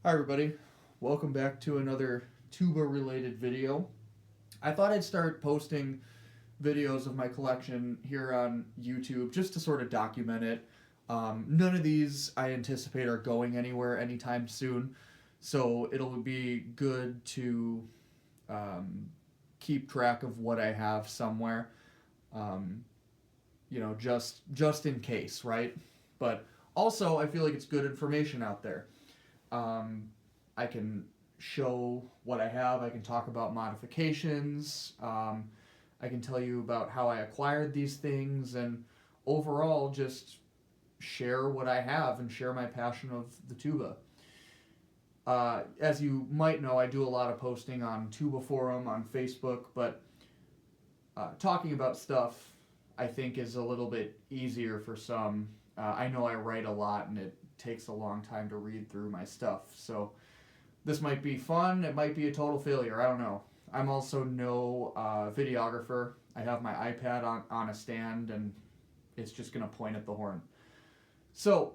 Hi everybody, welcome back to another tuba related video. I thought I'd start posting videos of my collection here on YouTube just to sort of document it. None of these I anticipate are going anywhere anytime soon, so it'll be good to um, keep track of what I have somewhere. Um, just in case, right? But also, I feel like it's good information out there. Um, I can show what I have. I can talk about modifications. I can tell you about how I acquired these things, and overall, just share what I have and share my passion of the tuba. As you might know, I do a lot of posting on Tuba Forum on Facebook, but talking about stuff I think is a little bit easier for some. I know I write a lot and it takes a long time to read through my stuff, so this might be fun. It might be a total failure. I don't know. I'm also no videographer. I have my iPad on a stand and it's just going to point at the horn. So,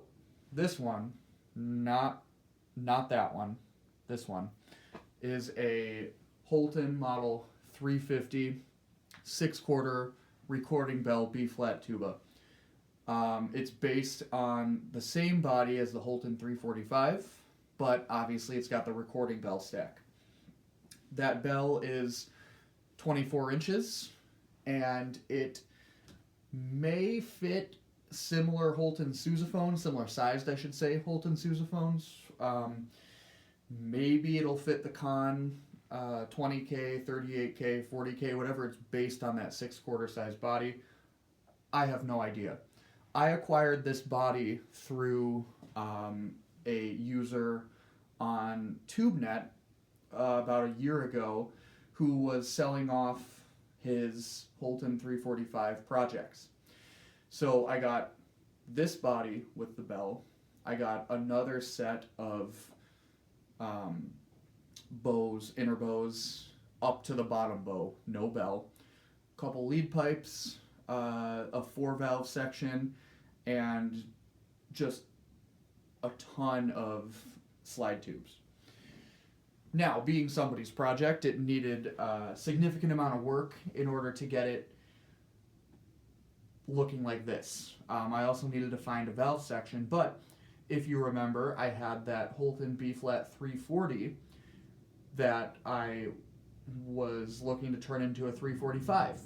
this one, not that one. This one is a Holton model 350 6/4 recording bell B flat tuba. It's based on the same body as the Holton 345, but obviously it's got the recording bell stack. That bell is 24 inches, and it may fit similar Holton sousaphones, similar sized, I should say, Holton sousaphones. Maybe it'll fit the Con 20K, 38K, 40K, whatever it's based on that 6/4 size body. I have no idea. I acquired this body through a user on TubeNet about a year ago who was selling off his Holton 345 projects. So I got this body with the bell. I got another set of um, bows, inner bows, up to the bottom bow, no bell. Couple lead pipes, a 4 valve section, and just a ton of slide tubes. Now, being somebody's project, it needed a significant amount of work in order to get it looking like this. I also needed to find a valve section, but if you remember, I had that Holton B flat 340 that I was looking to turn into a 345.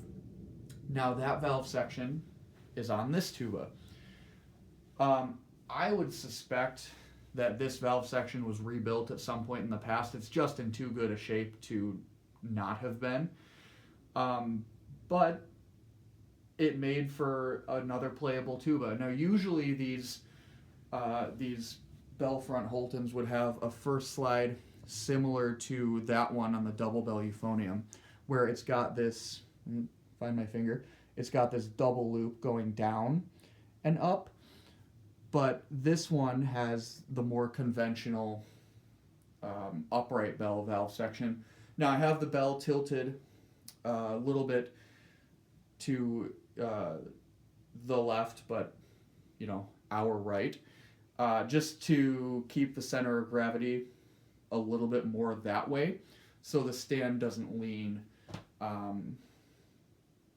Now that valve section is on this tuba. I would suspect that this valve section was rebuilt at some point in the past. It's just in too good a shape to not have been. But it made for another playable tuba. Now, usually these bell front Holtons would have a first slide similar to that one on the double bell euphonium, where it's got this, find my finger, it's got this double loop going down and up, but this one has the more conventional upright bell valve section. Now I have the bell tilted a little bit to the left, but our right, just to keep the center of gravity a little bit more that way, so the stand doesn't lean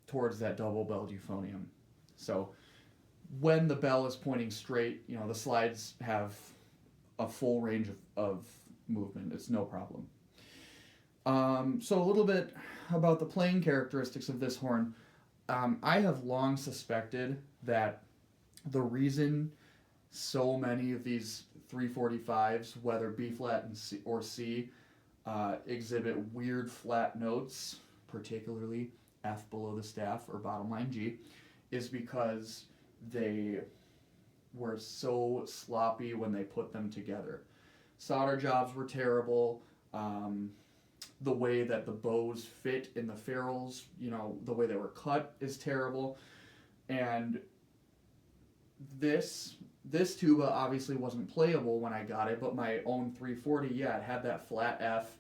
towards that double belled euphonium. So when the bell is pointing straight, the slides have a full range of movement. It's no problem. So a little bit about the playing characteristics of this horn. I have long suspected that the reason so many of these 345s, whether B flat and C, or C, exhibit weird flat notes, particularly F below the staff or bottom line G, is because they were so sloppy when they put them together. Solder jobs were terrible. The way that the bows fit in the ferrules, the way they were cut is terrible. And this tuba obviously wasn't playable when I got it, but my own 340, yeah, it had that flat F.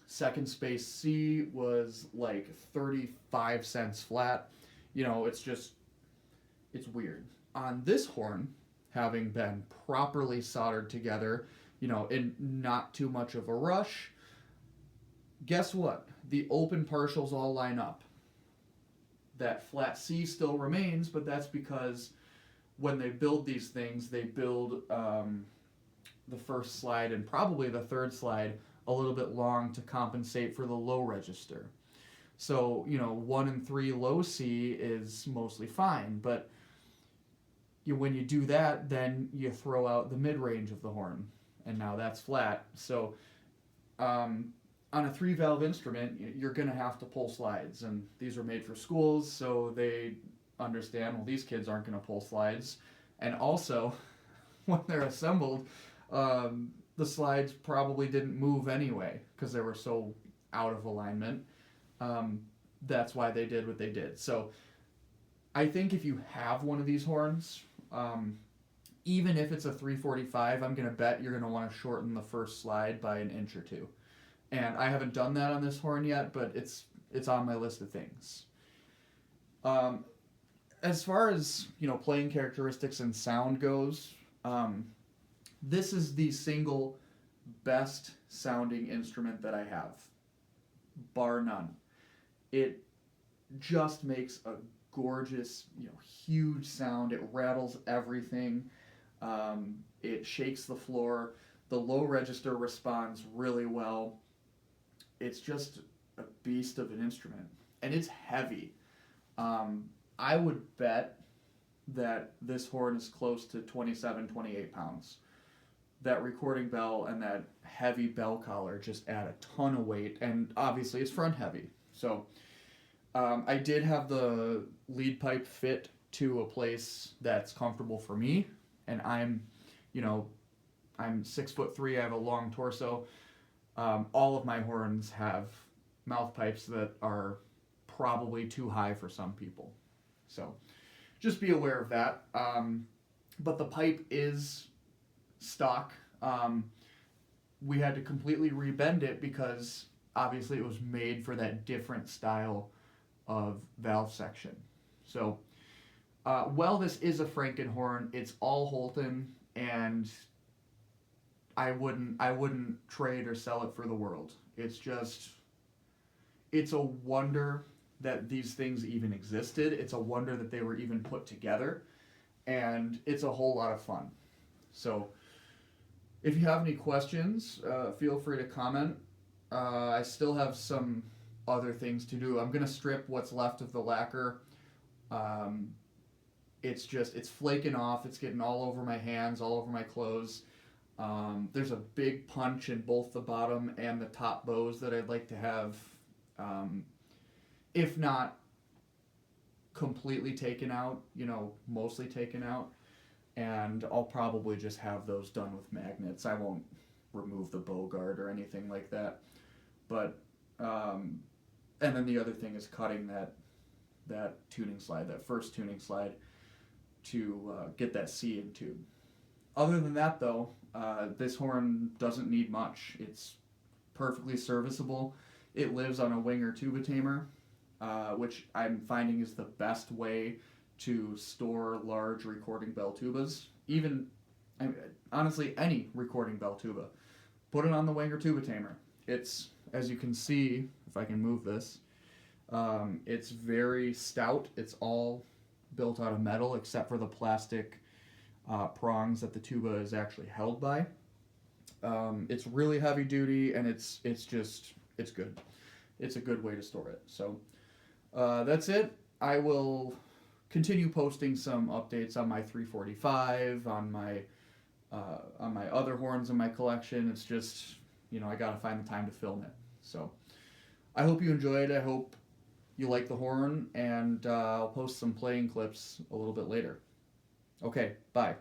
Second space C was like 35 cents flat. It's weird. On this horn, having been properly soldered together in not too much of a rush. Guess what? The open partials all line up. That flat C still remains, but that's because when they build these things, they build the first slide and probably the third slide a little bit long to compensate for the low register. So, 1 and 3 low C is mostly fine, but when you do that, then you throw out the mid-range of the horn, and now that's flat. So, on a 3-valve instrument, you're going to have to pull slides, and these are made for schools, so they understand, well, these kids aren't going to pull slides. And also, when they're assembled, the slides probably didn't move anyway because they were so out of alignment. That's why they did what they did. So I think if you have one of these horns, even if it's a 345, I'm going to bet you're going to want to shorten the first slide by an inch or two. And I haven't done that on this horn yet, but it's on my list of things. As far as, playing characteristics and sound goes, this is the single best sounding instrument that I have, bar none. It just makes a gorgeous, huge sound. It rattles everything. It shakes the floor. The low register responds really well. It's just a beast of an instrument, and it's heavy. I would bet that this horn is close to 27, 28 pounds. That recording bell and that heavy bell collar just add a ton of weight, and obviously it's front heavy. So I did have the lead pipe fit to a place that's comfortable for me, and I'm 6'3", I have a long torso. All of my horns have mouth pipes that are probably too high for some people. So just be aware of that. But the pipe is stock. We had to completely rebend it because obviously it was made for that different style of valve section. So this is a Frankenhorn. It's all Holton, and I wouldn't trade or sell it for the world. It's a wonder that these things even existed. It's a wonder that they were even put together, and it's a whole lot of fun. So if you have any questions, feel free to comment. I still have some other things to do. I'm going to strip what's left of the lacquer. It's flaking off. It's getting all over my hands, all over my clothes. There's a big punch in both the bottom and the top bows that I'd like to have, if not completely taken out, mostly taken out. And I'll probably just have those done with magnets. I won't remove the bow guard or anything like that. But, and then the other thing is cutting that tuning slide, that first tuning slide, to get that C in tube. Other than that, though, this horn doesn't need much. It's perfectly serviceable. It lives on a Winger tuba tamer, which I'm finding is the best way to store large recording bell tubas. Honestly, any recording bell tuba. Put it on the Winger tuba tamer. It's, as you can see, if I can move this, it's very stout. It's all built out of metal except for the plastic prongs that the tuba is actually held by. It's really heavy duty, and it's good. It's a good way to store it. So that's it. I will continue posting some updates on my 345, on my other horns in my collection. It's just, I gotta find the time to film it. So I hope you enjoyed. I hope you like the horn, and I'll post some playing clips a little bit later. Okay, bye.